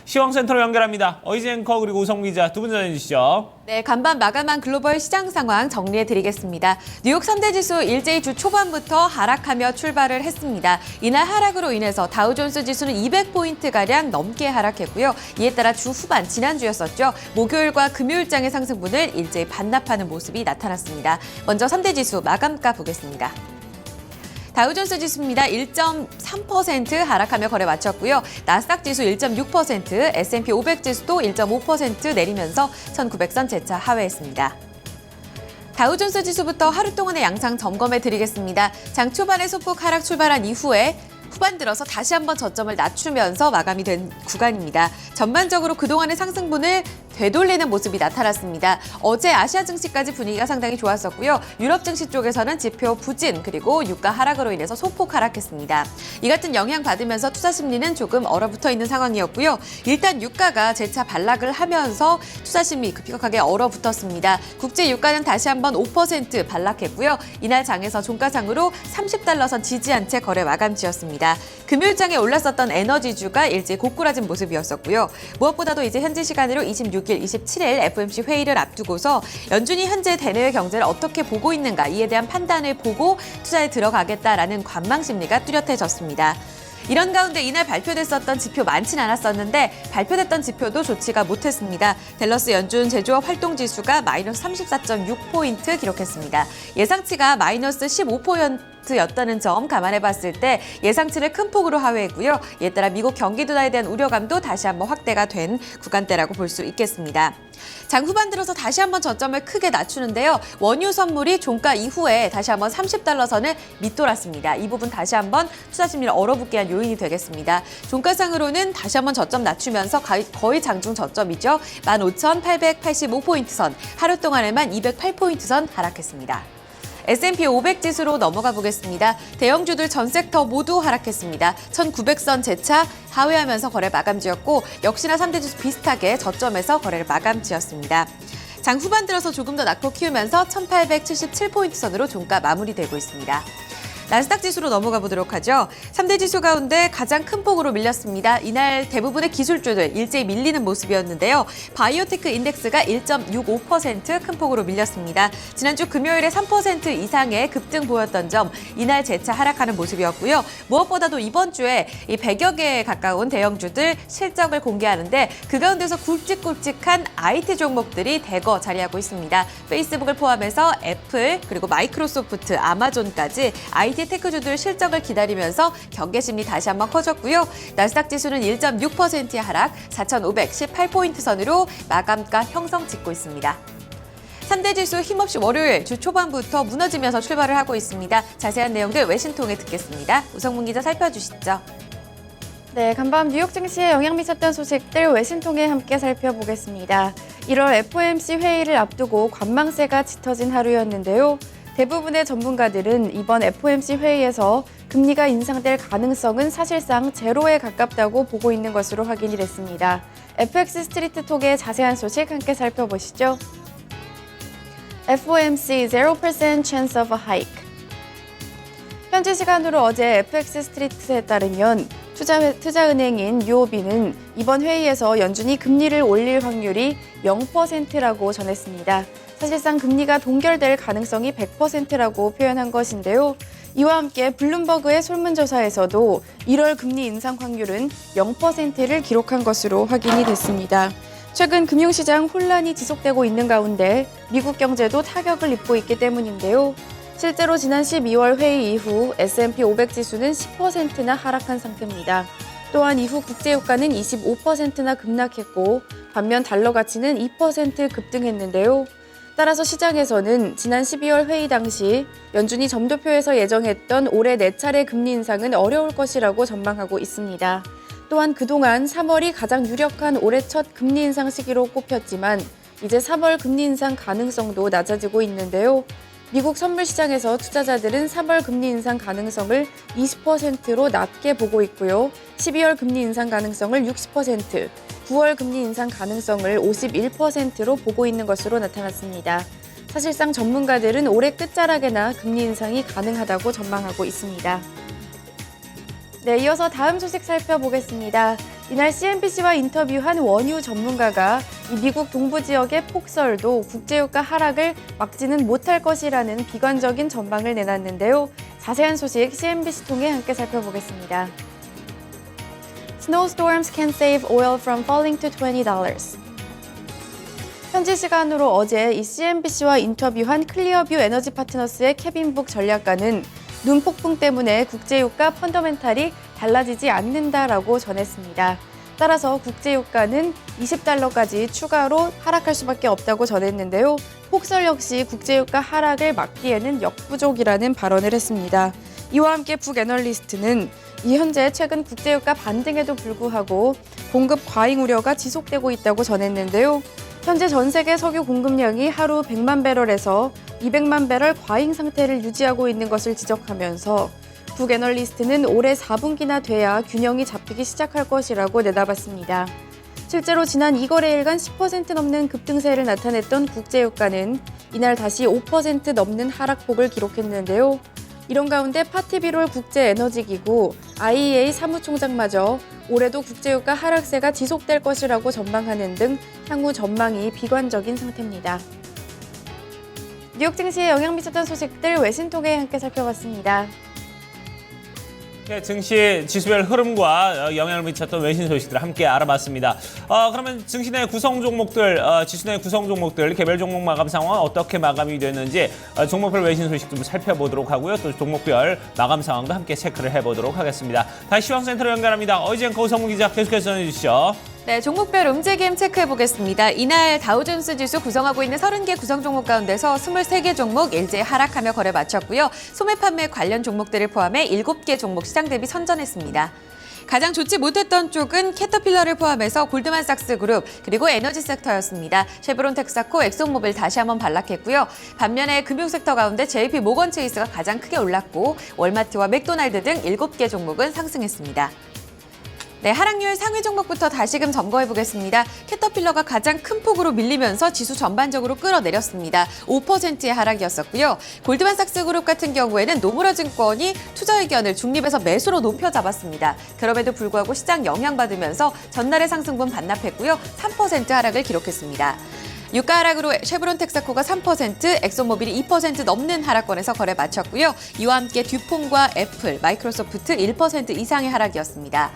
시황센터로 연결합니다. 어이지 앵커 그리고 우성 기자 두 분 전해주시죠. 네, 간밤 마감한 글로벌 시장 상황 정리해드리겠습니다. 뉴욕 3대 지수 일제히 주 초반부터 하락하며 출발을 했습니다. 이날 하락으로 인해서 다우존스 지수는 200포인트가량 넘게 하락했고요. 이에 따라 주 후반 지난주였었죠. 목요일과 금요일장의 상승분을 일제히 반납하는 모습이 나타났습니다. 먼저 3대 지수 마감가 보겠습니다. 다우존스 지수입니다. 1.3% 하락하며 거래 마쳤고요. 나스닥 지수 1.6%, S&P 500 지수도 1.5% 내리면서 1900선 재차 하회했습니다. 다우존스 지수부터 하루 동안의 양상 점검해 드리겠습니다. 장 초반에 소폭 하락 출발한 이후에 후반 들어서 다시 한번 저점을 낮추면서 마감이 된 구간입니다. 전반적으로 그동안의 상승분을 되돌리는 모습이 나타났습니다. 어제 아시아 증시까지 분위기가 상당히 좋았었고요. 유럽 증시 쪽에서는 지표 부진 그리고 유가 하락으로 인해서 소폭 하락했습니다. 이 같은 영향 받으면서 투자 심리는 조금 얼어붙어 있는 상황이었고요. 일단 유가가 재차 반락을 하면서 투자 심리 급격하게 얼어붙었습니다. 국제 유가는 다시 한번 5% 반락했고요. 이날 장에서 종가상으로 30달러선 지지한 채 거래 마감지었습니다. 금요일장에 올랐었던 에너지주가 일제히 고꾸라진 모습이었었고요. 무엇보다도 이제 현지 시간으로 26일, 27일 FOMC 회의를 앞두고서 연준이 현재 대내외 경제를 어떻게 보고 있는가 이에 대한 판단을 보고 투자에 들어가겠다라는 관망 심리가 뚜렷해졌습니다. 이런 가운데 이날 발표됐었던 지표 많진 않았었는데 발표됐던 지표도 좋지가 못했습니다. 댈러스 연준 제조업 활동지수가 마이너스 34.6포인트 기록했습니다. 예상치가 마이너스 15%였다는 점 감안해봤을 때 예상치를 큰 폭으로 하회했고요. 이에 따라 미국 경기 둔화에 대한 우려감도 다시 한번 확대가 된 구간대라고 볼 수 있겠습니다. 장 후반 들어서 다시 한번 저점을 크게 낮추는데요. 원유 선물이 종가 이후에 다시 한번 30달러 선을 밑돌았습니다. 이 부분 다시 한번 투자 심리를 얼어붙게 한 요인이 되겠습니다. 종가상으로는 다시 한번 저점 낮추면서 거의 장중 저점이죠. 15,885포인트 선, 하루 동안에만 208포인트 선 하락했습니다. S&P 500 지수로 넘어가 보겠습니다. 대형주들 전 섹터 모두 하락했습니다. 1900선 재차 하회하면서 거래 마감지었고 역시나 3대 지수 비슷하게 저점에서 거래를 마감지었습니다. 장 후반 들어서 조금 더 낙폭 키우면서 1877포인트 선으로 종가 마무리되고 있습니다. 나스닥 지수로 넘어가 보도록 하죠. 3대 지수 가운데 가장 큰 폭으로 밀렸습니다. 이날 대부분의 기술주들 일제히 밀리는 모습이었는데요. 바이오테크 인덱스가 1.65% 큰 폭으로 밀렸습니다. 지난주 금요일에 3% 이상의 급등 보였던 점 이날 재차 하락하는 모습이었고요. 무엇보다도 이번 주에 이 100여 개에 가까운 대형주들 실적을 공개하는데 그 가운데서 굵직굵직한 IT 종목들이 대거 자리하고 있습니다. 페이스북을 포함해서 애플 그리고 마이크로소프트, 아마존까지 IT 테크주들 실적을 기다리면서 경계심리 다시 한번 커졌고요. 나스닥 지수는 1.6%의 하락, 4,518포인트 선으로 마감가 형성 짓고 있습니다. 3대 지수 힘없이 월요일 주 초반부터 무너지면서 출발을 하고 있습니다. 자세한 내용들 외신통해 듣겠습니다. 우성문 기자 살펴주시죠. 네, 간밤 뉴욕 증시에 영향 미쳤던 소식들 외신통해 함께 살펴보겠습니다. 1월 FOMC 회의를 앞두고 관망세가 짙어진 하루였는데요. 대부분의 전문가들은 이번 FOMC 회의에서 금리가 인상될 가능성은 사실상 제로에 가깝다고 보고 있는 것으로 확인이 됐습니다. FX 스트리트 톡의 자세한 소식 함께 살펴보시죠. FOMC 0% chance of a hike. 현지 시간으로 어제 FX 스트리트에 따르면 투자은행인 UOB는 이번 회의에서 연준이 금리를 올릴 확률이 0%라고 전했습니다. 사실상 금리가 동결될 가능성이 100%라고 표현한 것인데요. 이와 함께 블룸버그의 설문조사에서도 1월 금리 인상 확률은 0%를 기록한 것으로 확인이 됐습니다. 최근 금융시장 혼란이 지속되고 있는 가운데 미국 경제도 타격을 입고 있기 때문인데요. 실제로 지난 12월 회의 이후 S&P 500 지수는 10%나 하락한 상태입니다. 또한 이후 국제유가는 25%나 급락했고 반면 달러 가치는 2% 급등했는데요. 따라서 시장에서는 지난 12월 회의 당시 연준이 점도표에서 예정했던 올해 4차례 금리 인상은 어려울 것이라고 전망하고 있습니다. 또한 그동안 3월이 가장 유력한 올해 첫 금리 인상 시기로 꼽혔지만 이제 3월 금리 인상 가능성도 낮아지고 있는데요. 미국 선물 시장에서 투자자들은 3월 금리 인상 가능성을 20%로 낮게 보고 있고요. 12월 금리 인상 가능성을 60%, 9월 금리 인상 가능성을 51%로 보고 있는 것으로 나타났습니다. 사실상 전문가들은 올해 끝자락에나 금리 인상이 가능하다고 전망하고 있습니다. 네, 이어서 다음 소식 살펴보겠습니다. 이날 CNBC와 인터뷰한 원유 전문가가 이 미국 동부 지역의 폭설도 국제유가 하락을 막지는 못할 것이라는 비관적인 전망을 내놨는데요. 자세한 소식 CNBC 통해 함께 살펴보겠습니다. Snowstorms can save oil from falling to $20. 현지 시간으로 어제 이 CNBC와 인터뷰한 클리어뷰 에너지 파트너스의 케빈 북 전략가는 눈폭풍 때문에 국제유가 펀더멘탈이 달라지지 않는다라고 전했습니다. 따라서 국제유가는 $20까지 추가로 하락할 수밖에 없다고 전했는데요. 폭설 역시 국제유가 하락을 막기에는 역부족이라는 발언을 했습니다. 이와 함께 북 애널리스트는 이 현재 최근 국제유가 반등에도 불구하고 공급 과잉 우려가 지속되고 있다고 전했는데요. 현재 전 세계 석유 공급량이 하루 100만 배럴에서 200만 배럴 과잉 상태를 유지하고 있는 것을 지적하면서 북 애널리스트는 올해 4분기나 돼야 균형이 잡히기 시작할 것이라고 내다봤습니다. 실제로 지난 2거래일간 10% 넘는 급등세를 나타냈던 국제유가는 이날 다시 5% 넘는 하락폭을 기록했는데요. 이런 가운데 파티비롤 국제에너지기구 IEA 사무총장마저 올해도 국제유가 하락세가 지속될 것이라고 전망하는 등 향후 전망이 비관적인 상태입니다. 뉴욕 증시에 영향 미쳤던 소식들 외신 통해 함께 살펴봤습니다. 증시 지수별 흐름과 영향을 미쳤던 외신 소식들을 함께 알아봤습니다. 그러면 증시 내 구성 종목들, 지수 내 구성 종목들, 개별 종목 마감 상황 어떻게 마감이 됐는지 종목별 외신 소식 좀 살펴보도록 하고요. 또 종목별 마감 상황도 함께 체크를 해보도록 하겠습니다. 다시 시황센터로 연결합니다. 어이젠커 우성문 기자 계속해서 전해주시죠. 네, 종목별 움직임 체크해보겠습니다. 이날 다우존스 지수 구성하고 있는 30개 구성 종목 가운데서 23개 종목 일제히 하락하며 거래 마쳤고요. 소매 판매 관련 종목들을 포함해 7개 종목 시장 대비 선전했습니다. 가장 좋지 못했던 쪽은 캐터필러를 포함해서 골드만삭스 그룹 그리고 에너지 섹터였습니다. 쉐브론 텍사코, 엑소모빌 다시 한번 반락했고요. 반면에 금융 섹터 가운데 JP 모건 체이스가 가장 크게 올랐고 월마트와 맥도날드 등 7개 종목은 상승했습니다. 네, 하락률 상위 종목부터 다시금 점거해보겠습니다. 캐터필러가 가장 큰 폭으로 밀리면서 지수 전반적으로 끌어내렸습니다. 5%의 하락이었었고요. 골드만삭스 그룹 같은 경우에는 노무라 증권이 투자 의견을 중립에서 매수로 높여 잡았습니다. 그럼에도 불구하고 시장 영향받으면서 전날의 상승분 반납했고요. 3% 하락을 기록했습니다. 유가 하락으로 쉐브론 텍사코가 3%, 엑소모빌이 2% 넘는 하락권에서 거래 마쳤고요. 이와 함께 듀퐁과 애플, 마이크로소프트 1% 이상의 하락이었습니다.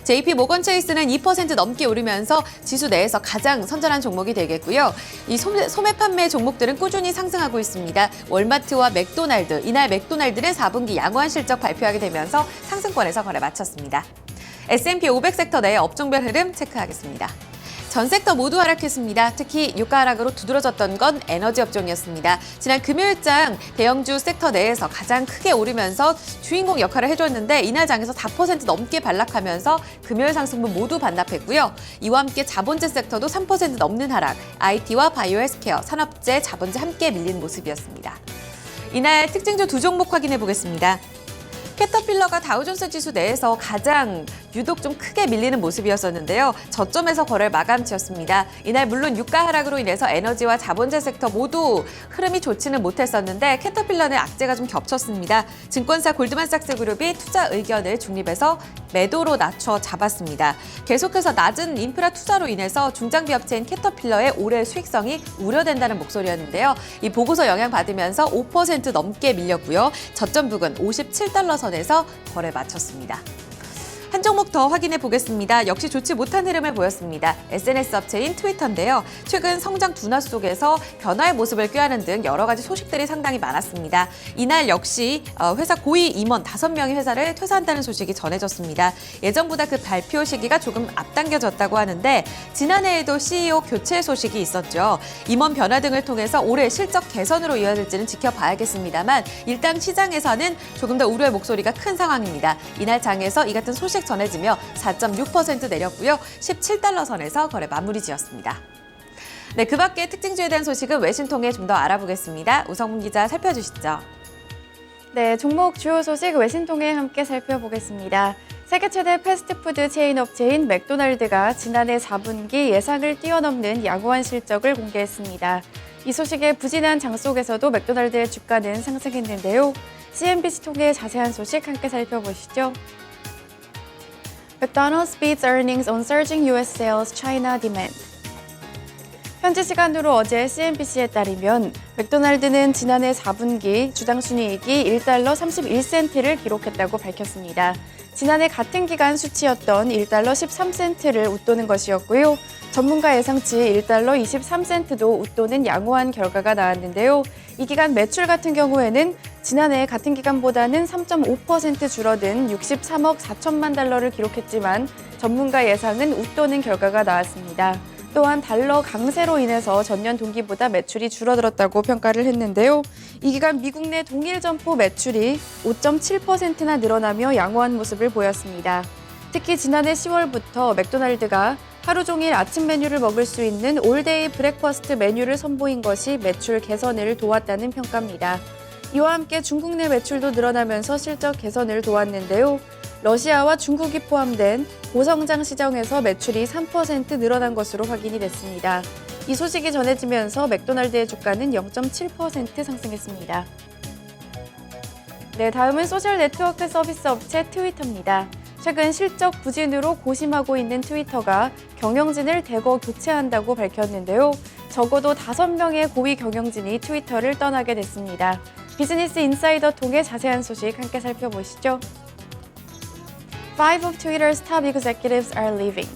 JP 모건 체이스는 2% 넘게 오르면서 지수 내에서 가장 선전한 종목이 되겠고요. 이 소매 판매 종목들은 꾸준히 상승하고 있습니다. 월마트와 맥도날드, 이날 맥도날드는 4분기 양호한 실적 발표하게 되면서 상승권에서 거래 마쳤습니다. S&P 500 섹터 내 업종별 흐름 체크하겠습니다. 전 섹터 모두 하락했습니다. 특히 유가 하락으로 두드러졌던 건 에너지 업종이었습니다. 지난 금요일장 대형주 섹터 내에서 가장 크게 오르면서 주인공 역할을 해줬는데 이날 장에서 4% 넘게 반락하면서 금요일 상승분 모두 반납했고요. 이와 함께 자본재 섹터도 3% 넘는 하락, IT와 바이오 헬스케어, 산업재, 자본재 함께 밀린 모습이었습니다. 이날 특징주 두 종목 확인해 보겠습니다. 캐터필러가 다우존스 지수 내에서 가장 유독 좀 크게 밀리는 모습이었었는데요. 저점에서 거래를 마감치였습니다. 이날 물론 유가 하락으로 인해서 에너지와 자본재 섹터 모두 흐름이 좋지는 못했었는데 캐터필러는 악재가 좀 겹쳤습니다. 증권사 골드만삭스 그룹이 투자 의견을 중립에서 매도로 낮춰 잡았습니다. 계속해서 낮은 인프라 투자로 인해서 중장비 업체인 캐터필러의 올해 수익성이 우려된다는 목소리였는데요. 이 보고서 영향받으면서 5% 넘게 밀렸고요. 저점 부근 57달러 선에서 거래 마쳤습니다. 한 종목 더 확인해 보겠습니다. 역시 좋지 못한 흐름을 보였습니다. SNS 업체인 트위터인데요. 최근 성장 둔화 속에서 변화의 모습을 꾀하는 등 여러 가지 소식들이 상당히 많았습니다. 이날 역시 회사 고위 임원 5명의 회사를 퇴사한다는 소식이 전해졌습니다. 예전보다 그 발표 시기가 조금 앞당겨졌다고 하는데 지난해에도 CEO 교체 소식이 있었죠. 임원 변화 등을 통해서 올해 실적 개선으로 이어질지는 지켜봐야겠습니다만 일단 시장에서는 조금 더 우려의 목소리가 큰 상황입니다. 이날 장에서 이 같은 소식 전해지며 4.6% 내렸고요. 17달러 선에서 거래 마무리 지었습니다. 네, 그 밖에 특징주에 대한 소식은 외신 통해 좀 더 알아보겠습니다. 우성문 기자 살펴주시죠. 네, 종목 주요 소식 외신 통해 함께 살펴보겠습니다. 세계 최대 패스트푸드 체인 업체인 맥도날드가 지난해 4분기 예상을 뛰어넘는 양호한 실적을 공개했습니다. 이 소식에 부진한 장 속에서도 맥도날드의 주가는 상승했는데요. CNBC 통해 자세한 소식 함께 살펴보시죠. McDonald's beats earnings on surging US sales, China demand. 현지 시간으로 어제 CNBC에 따르면 맥도날드는 지난해 4분기 주당 순이익이 1달러 31센트를 기록했다고 밝혔습니다. 지난해 같은 기간 수치였던 1달러 13센트를 웃도는 것이었고요. 전문가 예상치 1달러 23센트도 웃도는 양호한 결과가 나왔는데요. 이 기간 매출 같은 경우에는 지난해 같은 기간보다는 3.5% 줄어든 63억 4천만 달러를 기록했지만 전문가 예상은 웃도는 결과가 나왔습니다. 또한 달러 강세로 인해서 전년 동기보다 매출이 줄어들었다고 평가를 했는데요. 이 기간 미국 내 동일 점포 매출이 5.7%나 늘어나며 양호한 모습을 보였습니다. 특히 지난해 10월부터 맥도날드가 하루 종일 아침 메뉴를 먹을 수 있는 올데이 브렉퍼스트 메뉴를 선보인 것이 매출 개선을 도왔다는 평가입니다. 이와 함께 중국 내 매출도 늘어나면서 실적 개선을 도왔는데요. 러시아와 중국이 포함된 고성장 시장에서 매출이 3% 늘어난 것으로 확인이 됐습니다. 이 소식이 전해지면서 맥도날드의 주가는 0.7% 상승했습니다. 네, 다음은 소셜 네트워크 서비스 업체 트위터입니다. 최근 실적 부진으로 고심하고 있는 트위터가 경영진을 대거 교체한다고 밝혔는데요. 적어도 5명의 고위 경영진이 트위터를 떠나게 됐습니다. 비즈니스 인사이더 통해 자세한 소식 함께 살펴보시죠. 5 of Twitter's top executives are leaving.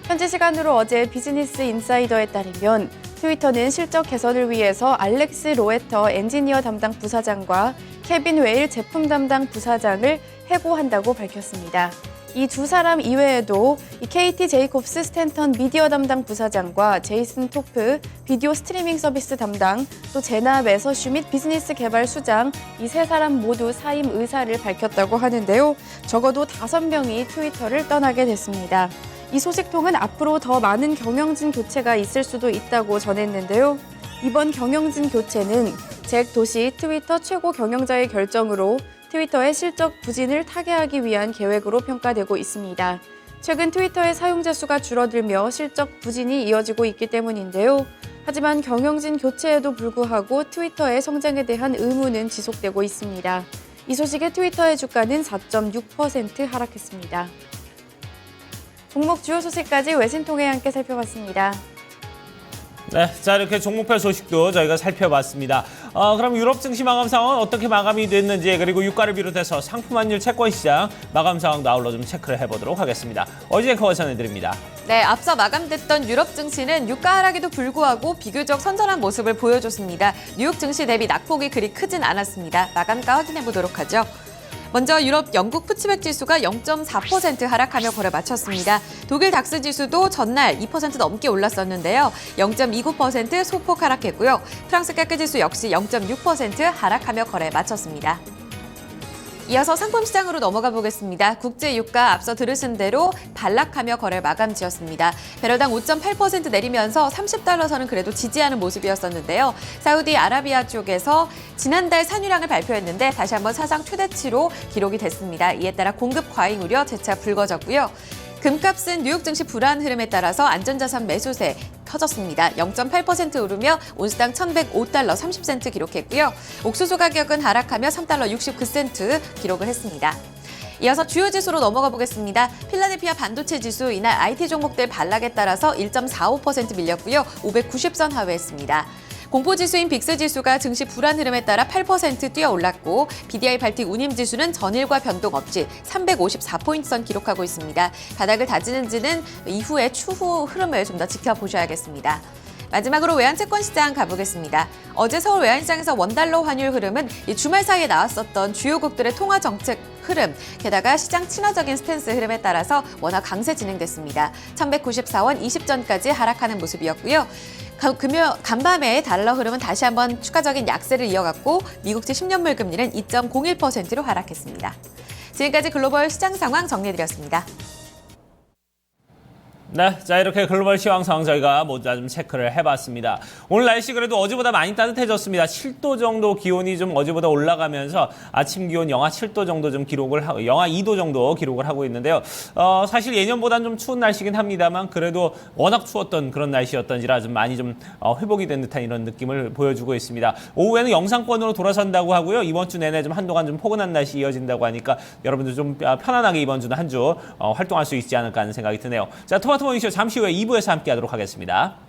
현지 시간으로 어제 비즈니스 인사이더에 따르면 트위터는 실적 개선을 위해서 알렉스 로에터 엔지니어 담당 부사장과 케빈 웨일 제품 담당 부사장을 해고한다고 밝혔습니다. 이 두 사람 이외에도 KT 제이콥스 스탠턴 미디어 담당 부사장과 제이슨 토프 비디오 스트리밍 서비스 담당, 또 제나 메서슈 및 비즈니스 개발 수장, 이 세 사람 모두 사임 의사를 밝혔다고 하는데요. 적어도 5명이 트위터를 떠나게 됐습니다. 이 소식통은 앞으로 더 많은 경영진 교체가 있을 수도 있다고 전했는데요. 이번 경영진 교체는 잭 도시 트위터 최고 경영자의 결정으로 트위터의 실적 부진을 타개하기 위한 계획으로 평가되고 있습니다. 최근 트위터의 사용자 수가 줄어들며 실적 부진이 이어지고 있기 때문인데요. 하지만 경영진 교체에도 불구하고 트위터의 성장에 대한 의문은 지속되고 있습니다. 이 소식에 트위터의 주가는 4.6% 하락했습니다. 종목 주요 소식까지 외신통해 함께 살펴봤습니다. 네, 자 이렇게 종목별 소식도 저희가 살펴봤습니다. 그럼 유럽 증시 마감 상황은 어떻게 마감이 됐는지, 그리고 유가를 비롯해서 상품 환율 채권 시장 마감 상황도 아울러 좀 체크를 해보도록 하겠습니다. 어지앵커가 전해드립니다. 네, 앞서 마감됐던 유럽 증시는 유가 하락에도 불구하고 비교적 선전한 모습을 보여줬습니다. 뉴욕 증시 대비 낙폭이 그리 크진 않았습니다. 마감가 확인해 보도록 하죠. 먼저 유럽 영국 푸츠백 지수가 0.4% 하락하며 거래 마쳤습니다. 독일 닥스 지수도 전날 2% 넘게 올랐었는데요. 0.29% 소폭 하락했고요. 프랑스 카크 지수 역시 0.6% 하락하며 거래 마쳤습니다. 이어서 상품 시장으로 넘어가 보겠습니다. 국제 유가 앞서 들으신 대로 반락하며 거래 마감 지었습니다. 배럴당 5.8% 내리면서 30달러 선은 그래도 지지하는 모습이었었는데요. 사우디아라비아 쪽에서 지난달 산유량을 발표했는데 다시 한번 사상 최대치로 기록이 됐습니다. 이에 따라 공급 과잉 우려 재차 불거졌고요. 금값은 뉴욕 증시 불안 흐름에 따라서 안전자산 매수세 터졌습니다. 0.8% 오르며 온스당 1,105달러 30센트 기록했고요. 옥수수 가격은 하락하며 3달러 69센트 기록을 했습니다. 이어서 주요 지수로 넘어가 보겠습니다. 필라델피아 반도체 지수 이날 IT 종목들 반락에 따라서 1.45% 밀렸고요. 590선 하회했습니다. 공포지수인 빅스지수가 증시 불안 흐름에 따라 8% 뛰어 올랐고 BDI 발틱 운임지수는 전일과 변동 없이 354포인트선 기록하고 있습니다. 바닥을 다지는지는 이후의 추후 흐름을 좀 더 지켜보셔야겠습니다. 마지막으로 외환채권 시장 가보겠습니다. 어제 서울 외환시장에서 원달러 환율 흐름은 주말 사이에 나왔었던 주요국들의 통화 정책 흐름, 게다가 시장 친화적인 스탠스 흐름에 따라서 워낙 강세 진행됐습니다. 1194원 20전까지 하락하는 모습이었고요. 간밤에 달러 흐름은 다시 한번 추가적인 약세를 이어갔고 미국채 10년물 금리는 2.01%로 하락했습니다. 지금까지 글로벌 시장 상황 정리해드렸습니다. 네, 자 이렇게 글로벌 시황 상황 저희가 모두 다 좀 체크를 해봤습니다. 오늘 날씨 그래도 어제보다 많이 따뜻해졌습니다. 7도 정도 기온이 좀 어제보다 올라가면서 아침 기온 영하 7도 정도 좀 기록을 하고 영하 2도 정도 기록을 하고 있는데요. 사실 예년보다는 좀 추운 날씨긴 합니다만 그래도 워낙 추웠던 그런 날씨였던지라 좀 많이 좀 회복이 된 듯한 이런 느낌을 보여주고 있습니다. 오후에는 영상권으로 돌아선다고 하고요. 이번 주 내내 좀 한동안 좀 포근한 날씨 이어진다고 하니까 여러분들 좀 편안하게 이번 주는 한 주 활동할 수 있지 않을까 하는 생각이 드네요. 자, 토마토 모닝쇼 잠시 후에 2부에서 함께하도록 하겠습니다.